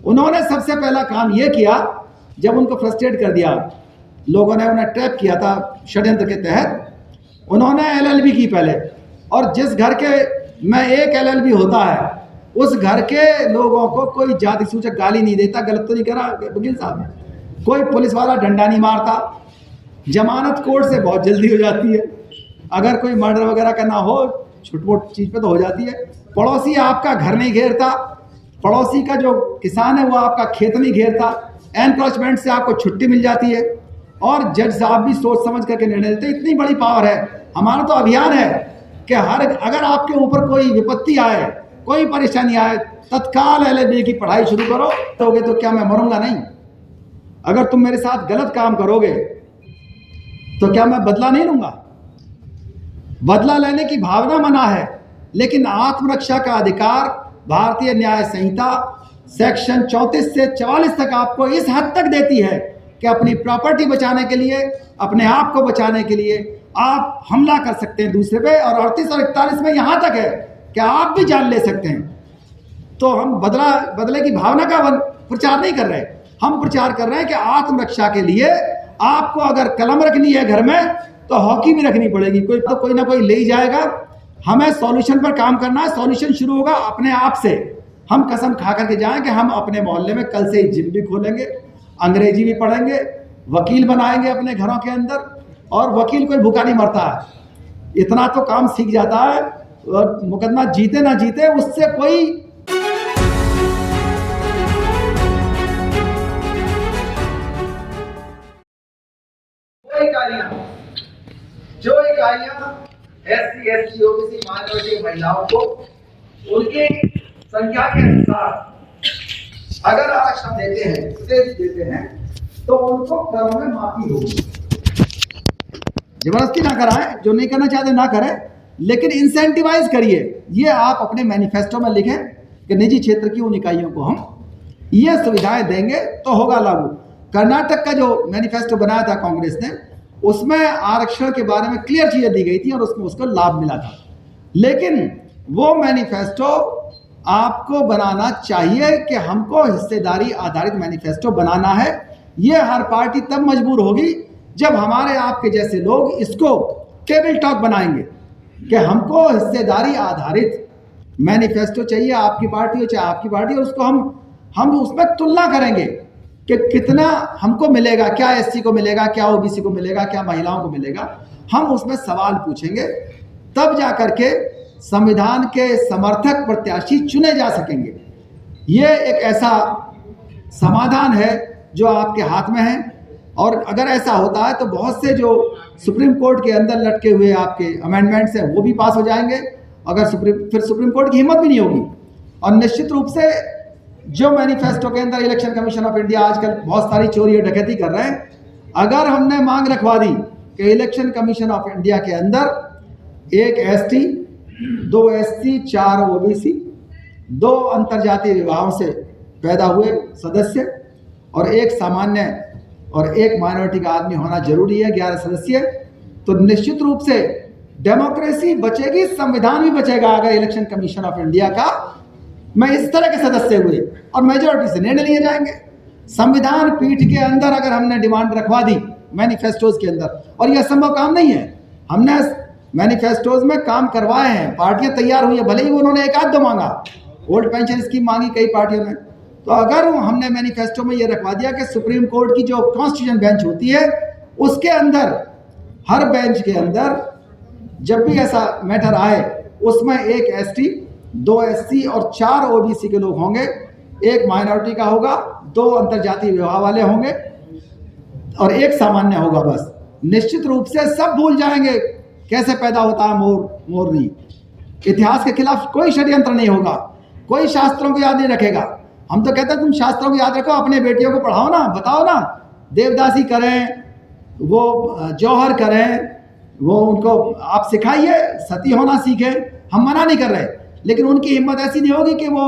उन्होंने सबसे पहला काम यह किया, जब उनको फ्रस्ट्रेट कर दिया, लोगों ने उन्हें ट्रैप किया था षड्यंत्र के तहत, उन्होंने एलएलबी की पहले। और जिस घर के में एक एलएलबी होता है, उस घर के लोगों को कोई जाति सूचक गाली नहीं देता। गलत तो नहीं करा वकील साहब? कोई पुलिस वाला डंडा नहीं मारता, जमानत कोर्ट से बहुत जल्दी हो जाती है, अगर कोई मर्डर वगैरह करना हो छोट-मोट चीज़ पे तो हो जाती है। पड़ोसी आपका घर नहीं घेरता, पड़ोसी का जो किसान है वो आपका खेत नहीं घेरता, एनक्रोचमेंट से आपको छुट्टी मिल जाती है, और जज साहब भी सोच समझ करके निर्णय लेते। इतनी बड़ी पावर है। हमारा तो अभियान है कि अगर आपके ऊपर कोई विपत्ति आए, कोई परेशानी आए, तत्काल एलएलबी की पढ़ाई शुरू करो। तो क्या मैं मरूंगा नहीं? अगर तुम मेरे साथ गलत काम करोगे तो क्या मैं बदला नहीं लूंगा? बदला लेने की भावना मना है, लेकिन आत्मरक्षा का अधिकार भारतीय न्याय संहिता सेक्शन 34 से 44 तक आपको इस हद तक देती है कि अपनी प्रॉपर्टी बचाने के लिए, अपने आप को बचाने के लिए आप हमला कर सकते हैं दूसरे पे। और 38 और 41 में यहां तक है कि आप भी जान ले सकते हैं। तो हम बदले की भावना का प्रचार नहीं कर रहे, हम प्रचार कर रहे हैं कि आत्मरक्षा के लिए आपको अगर कलम रखनी है घर में, तो हॉकी भी रखनी पड़ेगी। कोई ना कोई ले ही जाएगा। हमें सॉल्यूशन पर काम करना है। सॉल्यूशन शुरू होगा अपने आप से। हम कसम खा करके जाएं कि हम अपने मोहल्ले में कल से ही जिम भी खोलेंगे, अंग्रेजी भी पढ़ेंगे, वकील बनाएंगे अपने घरों के अंदर। और वकील कोई भूखा नहीं मरता है, इतना तो काम सीख जाता है। और मुकदमा जीते ना जीते उससे कोई जो इकाइयां एससी, एसटी, ओबीसी, माइनॉरिटी महिलाओं को उनकी संख्या के अनुसार अगर आरक्षण देते हैं, स्टेज देते हैं, तो उनको करों में माफी होगी। जबरदस्ती ना कराएं, जो नहीं करना चाहते ना करें, लेकिन इंसेंटिवाइज करिए। ये आप अपने मैनिफेस्टो में लिखें कि निजी क्षेत्र की उन इकाइयों को हम ये सुविधाएं देंगे तो होगा लागू। कर्नाटक का जो मैनिफेस्टो बनाया था कांग्रेस ने, उसमें आरक्षण के बारे में क्लियर चीजें दी गई थी और उसमें उसको लाभ मिला था। लेकिन वो मैनिफेस्टो आपको बनाना चाहिए कि हमको हिस्सेदारी आधारित मैनिफेस्टो बनाना है। ये हर पार्टी तब मजबूर होगी जब हमारे आपके जैसे लोग इसको टेबल टॉक बनाएंगे कि हमको हिस्सेदारी आधारित मैनिफेस्टो चाहिए, आपकी पार्टी हो चाहे आपकी पार्टी हो, उसको हम उसमें तुलना करेंगे कि कितना हमको मिलेगा, क्या एससी को मिलेगा, क्या ओबीसी को मिलेगा, क्या महिलाओं को मिलेगा। हम उसमें सवाल पूछेंगे, तब जाकर के संविधान के समर्थक प्रत्याशी चुने जा सकेंगे। ये एक ऐसा समाधान है जो आपके हाथ में है। और अगर ऐसा होता है तो बहुत से जो सुप्रीम कोर्ट के अंदर लटके हुए आपके अमेंडमेंट्स हैं वो भी पास हो जाएंगे। अगर सुप्रीम कोर्ट की हिम्मत भी नहीं होगी। और निश्चित रूप से जो मैनिफेस्टो के अंदर इलेक्शन कमीशन ऑफ इंडिया आजकल बहुत सारी चोरी और डकैती कर रहे हैं, अगर हमने मांग रखवा दी कि इलेक्शन कमीशन ऑफ इंडिया के अंदर 1 एसटी, 2 एससी, 4 ओबीसी, 2 अंतरजातीय विवाहों से पैदा हुए सदस्य और 1 सामान्य और 1 माइनॉरिटी का आदमी होना जरूरी है, 11 सदस्य, तो निश्चित रूप से डेमोक्रेसी बचेगी, संविधान भी बचेगा। अगर इलेक्शन कमीशन ऑफ इंडिया का में इस तरह के सदस्य हुए और मेजोरिटी से निर्णय लिए जाएंगे। संविधान पीठ के अंदर अगर हमने डिमांड रखवा दी मैनिफेस्टोज के अंदर, और यह संभव काम नहीं है, हमने मैनिफेस्टोज में काम करवाए हैं, पार्टियां तैयार हुई है, भले ही उन्होंने 1-2 मांगा, ओल्ड पेंशन स्कीम मांगी कई पार्टियों ने। तो अगर हमने मैनिफेस्टो में यह रखवा दिया कि सुप्रीम कोर्ट की जो कॉन्स्टिट्यूशन बेंच होती है उसके अंदर, हर बेंच के अंदर जब भी ऐसा मैटर आए उसमें 1 एसटी, 2 एससी और 4 ओबीसी के लोग होंगे, 1 माइनॉरिटी का होगा, 2 अंतरजातीय विवाह वाले होंगे और 1 सामान्य होगा। बस निश्चित रूप से सब भूल जाएंगे कैसे पैदा होता है मोरनी। इतिहास के खिलाफ कोई षड्यंत्र नहीं होगा, कोई शास्त्रों को याद नहीं रखेगा। हम तो कहते हैं तुम शास्त्रों को याद रखो, अपने बेटियों को पढ़ाओ ना, बताओ ना, देवदासी करें, वो जौहर करें, वो उनको आप सिखाइए, सती होना सीखें। हम मना नहीं कर रहे, लेकिन उनकी हिम्मत ऐसी नहीं होगी कि वो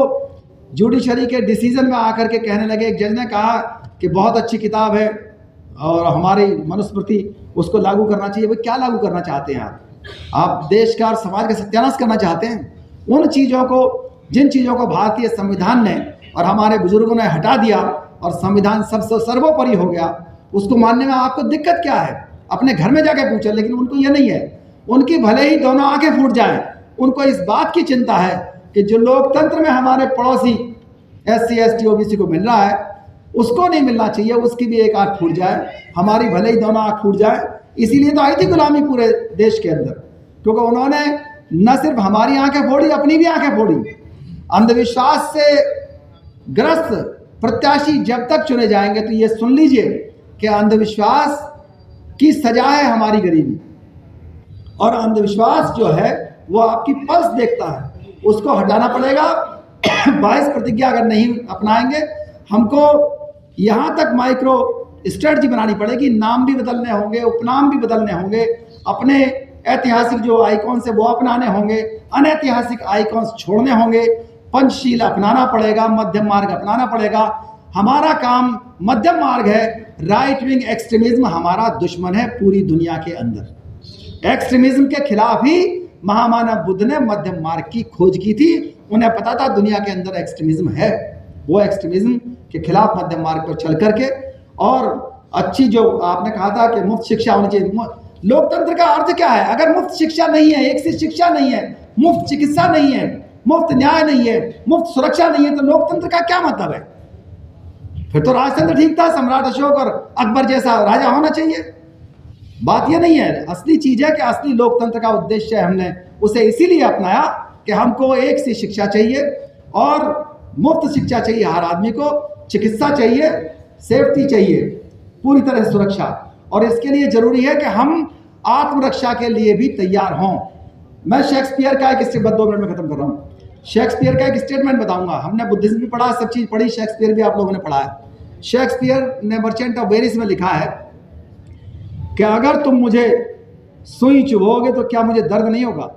जुडिशरी के डिसीजन में आकर के कहने लगे। एक जज ने कहा कि बहुत अच्छी किताब है और हमारी मनुस्मृति उसको लागू करना चाहिए। वो क्या लागू करना चाहते हैं आप देश का और समाज का सत्यानाश करना चाहते हैं। उन चीज़ों को, जिन चीज़ों को भारतीय संविधान ने और हमारे बुजुर्गों ने हटा दिया और संविधान सबसे सर्वोपरि हो गया, उसको मानने में आपको दिक्कत क्या है? अपने घर में जाके पूछो। लेकिन उनको ये नहीं है, उनकी भले ही दोनों आंखें फूट जाएं, उनको इस बात की चिंता है कि जो लोकतंत्र में हमारे पड़ोसी SC ST OBC को मिल रहा है उसको नहीं मिलना चाहिए, उसकी भी एक आंख फूट जाए, हमारी भले ही दोनों आंख फूट जाए। इसीलिए तो आई थी गुलामी पूरे देश के अंदर, क्योंकि उन्होंने न सिर्फ हमारी आंखें फोड़ी, अपनी भी आंखें फोड़ी। अंधविश्वास से ग्रस्त प्रत्याशी जब तक चुने जाएंगे तो ये सुन लीजिए कि अंधविश्वास की सजा है हमारी गरीबी। और अंधविश्वास जो है वो आपकी पल्स देखता है, उसको हटाना पड़ेगा। 22 प्रतिज्ञा अगर नहीं अपनाएंगे, हमको यहाँ तक माइक्रो स्ट्रेटजी बनानी पड़ेगी, नाम भी बदलने होंगे, उपनाम भी बदलने होंगे, अपने ऐतिहासिक जो आइकॉन्स है वो अपनाने होंगे, अनैतिहासिक आइकॉन्स छोड़ने होंगे, पंचशील अपनाना पड़ेगा, मध्यम मार्ग अपनाना पड़ेगा। हमारा काम मध्यम मार्ग है। राइट विंग एक्सट्रीमिज्म हमारा दुश्मन है पूरी दुनिया के अंदर। एक्सट्रीमिज्म के खिलाफ ही महामानव बुद्ध ने मध्यम मार्ग की खोज की थी। उन्हें पता था दुनिया के अंदर एक्सट्रीमिज्म है, वो एक्सट्रीमिज्म के खिलाफ मध्यम मार्ग पर चल करके। और अच्छी जो आपने कहा था कि मुफ्त शिक्षा होनी चाहिए, लोकतंत्र का अर्थ क्या है? अगर मुफ्त शिक्षा नहीं है, एक से शिक्षा नहीं है, मुफ्त चिकित्सा नहीं है, मुफ्त न्याय नहीं है, मुफ्त सुरक्षा नहीं है, तो लोकतंत्र का क्या मतलब है? फिर तो राजतंत्र ठीक था, सम्राट अशोक और अकबर जैसा राजा होना चाहिए। बात यह नहीं है। असली चीज है कि असली लोकतंत्र का उद्देश्य हमने उसे इसीलिए अपनाया कि हमको एक सी शिक्षा चाहिए और मुफ्त शिक्षा चाहिए हर आदमी को, चिकित्सा चाहिए, सेफ्टी चाहिए, पूरी तरह सुरक्षा। और इसके लिए जरूरी है कि हम आत्मरक्षा के लिए भी तैयार हों। मैं शेक्सपियर का एक स्टेटमेंट 2 मिनट में खत्म कर रहा हूँ। शेक्सपियर का एक स्टेटमेंट बताऊंगा। हमने बुद्धिज्म भी पढ़ा, सब चीज पढ़ी, शेक्सपियर भी आप लोगों ने पढ़ा है। शेक्सपियर ने मर्चेंट ऑफ वेनिस में लिखा है कि अगर तुम मुझे सुई चुभोगे तो क्या मुझे दर्द नहीं होगा?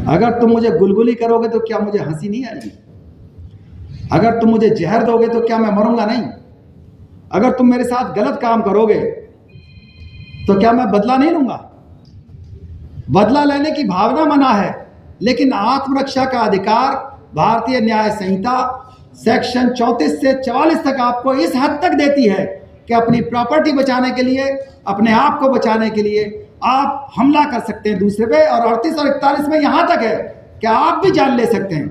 अगर तुम मुझे गुलगुली करोगे तो क्या मुझे हंसी नहीं आएगी? अगर तुम मुझे जहर दोगे तो क्या मैं मरूंगा नहीं? अगर तुम मेरे साथ गलत काम करोगे तो क्या मैं बदला नहीं लूंगा? बदला लेने की भावना मना है, लेकिन आत्मरक्षा का अधिकार भारतीय न्याय संहिता सेक्शन 34 से 44 तक आपको इस हद तक देती है कि अपनी प्रॉपर्टी बचाने के लिए, अपने आप को बचाने के लिए आप हमला कर सकते हैं दूसरे पे। और 38 और 41 में यहां तक है कि आप भी जान ले सकते हैं।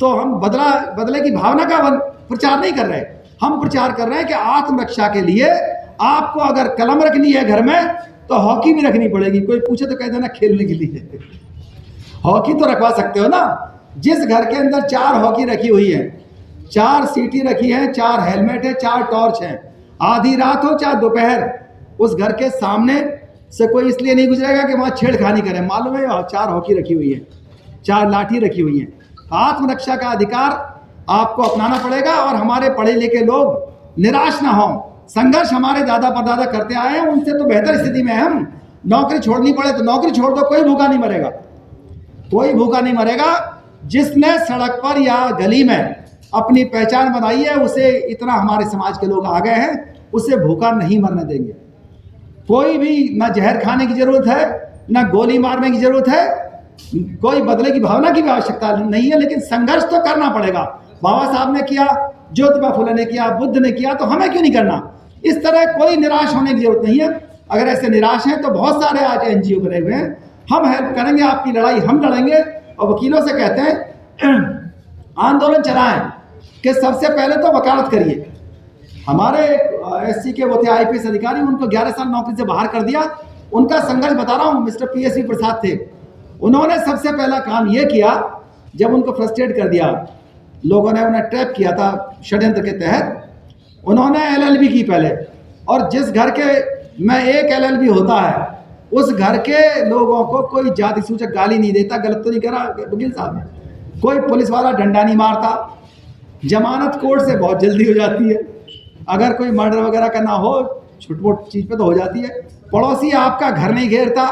तो हम बदले की भावना का प्रचार नहीं कर रहे, हम प्रचार कर रहे हैं कि आत्मरक्षा के लिए आपको अगर कलम रखनी है घर में तो हॉकी भी रखनी पड़ेगी। कोई पूछे तो कह देना खेलने के लिए, हॉकी तो रखवा सकते हो ना। जिस घर के अंदर 4 हॉकी रखी हुई है, 4 सीटी रखी है, 4 हेलमेट है, 4 टॉर्च है, आधी रात हो चाहे दोपहर, उस घर के सामने से कोई इसलिए नहीं गुजरेगा कि वहां छेड़खानी करे। मालूम है 4 हॉकी रखी हुई है, 4 लाठी रखी हुई है। आत्मरक्षा का अधिकार आपको अपनाना पड़ेगा। और हमारे पढ़े लिखे लोग निराश ना हों। संघर्ष हमारे दादा परदादा करते आए हैं, उनसे तो बेहतर स्थिति में हम। नौकरी छोड़नी पड़े तो नौकरी छोड़ दो, कोई भूखा नहीं मरेगा, कोई भूखा नहीं मरेगा। जिसने सड़क पर या गली में अपनी पहचान बनाई है, उसे इतना हमारे समाज के लोग आ गए हैं, उसे भूखा नहीं मरने देंगे। कोई भी ना जहर खाने की जरूरत है, ना गोली मारने की जरूरत है, कोई बदले की भावना की भी आवश्यकता नहीं है, लेकिन संघर्ष तो करना पड़ेगा। बाबा साहब ने किया, ज्योतिबा फुले ने किया, बुद्ध ने किया, तो हमें क्यों नहीं करना? इस तरह कोई निराश होने की जरूरत नहीं है। अगर ऐसे निराश हैं तो बहुत सारे आज NGO बने हुए हैं, हम हेल्प करेंगे, आपकी लड़ाई हम लड़ेंगे। और वकीलों से कहते हैं आंदोलन चलाएं कि सबसे पहले तो वकालत करिए। हमारे SC के वो थे IPS अधिकारी, उनको 11 साल नौकरी से बाहर कर दिया। उनका संघर्ष बता रहा हूँ। मिस्टर PSV प्रसाद थे, उन्होंने सबसे पहला काम ये किया, जब उनको फ्रस्ट्रेट कर दिया, लोगों ने उन्हें ट्रैप किया था षड्यंत्र के तहत, उन्होंने LLB की पहले। और जिस घर के में एक LLB होता है, उस घर के लोगों को कोई जाति सूचक गाली नहीं देता। गलत तो नहीं करा वकील साहब? कोई पुलिस वाला डंडा नहीं मारता, जमानत कोर्ट से बहुत जल्दी हो जाती है। अगर कोई मर्डर वगैरह का ना हो, छुटपुट चीज पे तो हो जाती है। पड़ोसी आपका घर नहीं घेरता,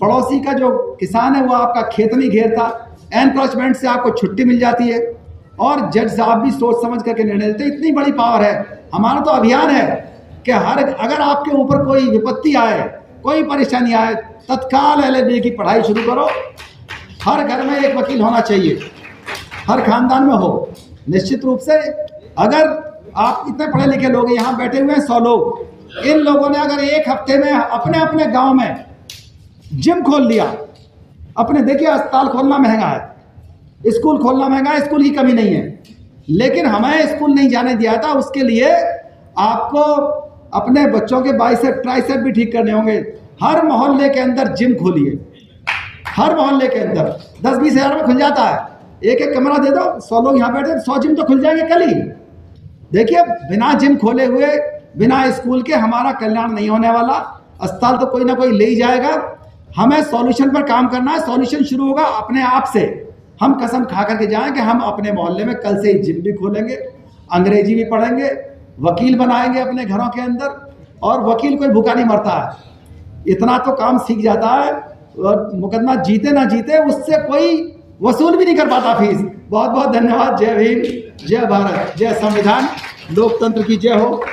पड़ोसी का जो किसान है वो आपका खेत नहीं घेरता, एनक्रोचमेंट से आपको छुट्टी मिल जाती है। और जज साहब भी सोच समझ करके निर्णय लेते। इतनी बड़ी पावर है। हमारा तो अभियान है कि अगर आपके ऊपर कोई विपत्ति आए, कोई परेशानी आए, तत्काल LLB की पढ़ाई शुरू करो। हर घर में एक वकील होना चाहिए, हर खानदान में हो। निश्चित रूप से अगर आप इतने पढ़े लिखे लोग यहाँ बैठे हुए हैं 100 लोग, इन लोगों ने अगर एक हफ्ते में अपने अपने गांव में जिम खोल लिया, अपने देखिए अस्पताल खोलना महंगा है, स्कूल खोलना महंगा है, स्कूल की कमी नहीं है, लेकिन हमें स्कूल नहीं जाने दिया था। उसके लिए आपको अपने बच्चों के बाइसेप ट्राइसेप भी ठीक करने होंगे। हर मोहल्ले के अंदर जिम खोलिए, हर मोहल्ले के अंदर 10-20 हज़ार में खुल जाता है। एक एक कमरा दे दो, 100 लोग यहाँ बैठे, 100 जिम तो खुल जाएंगे कल ही। देखिए बिना जिम खोले हुए, बिना स्कूल के हमारा कल्याण नहीं होने वाला। अस्पताल तो कोई ना कोई ले ही जाएगा। हमें सॉल्यूशन पर काम करना है। सॉल्यूशन शुरू होगा अपने आप से। हम कसम खा करके जाएं कि हम अपने मोहल्ले में कल से ही जिम भी खोलेंगे, अंग्रेजी भी पढ़ेंगे, वकील बनाएंगे अपने घरों के अंदर। और वकील कोई भूखा नहीं मरता है, इतना तो काम सीख जाता है, और मुकदमा जीते ना जीते उससे कोई वसूल भी नहीं कर पाता फीस। बहुत बहुत धन्यवाद। जय भीम, जय भारत, जय संविधान, लोकतंत्र की जय हो।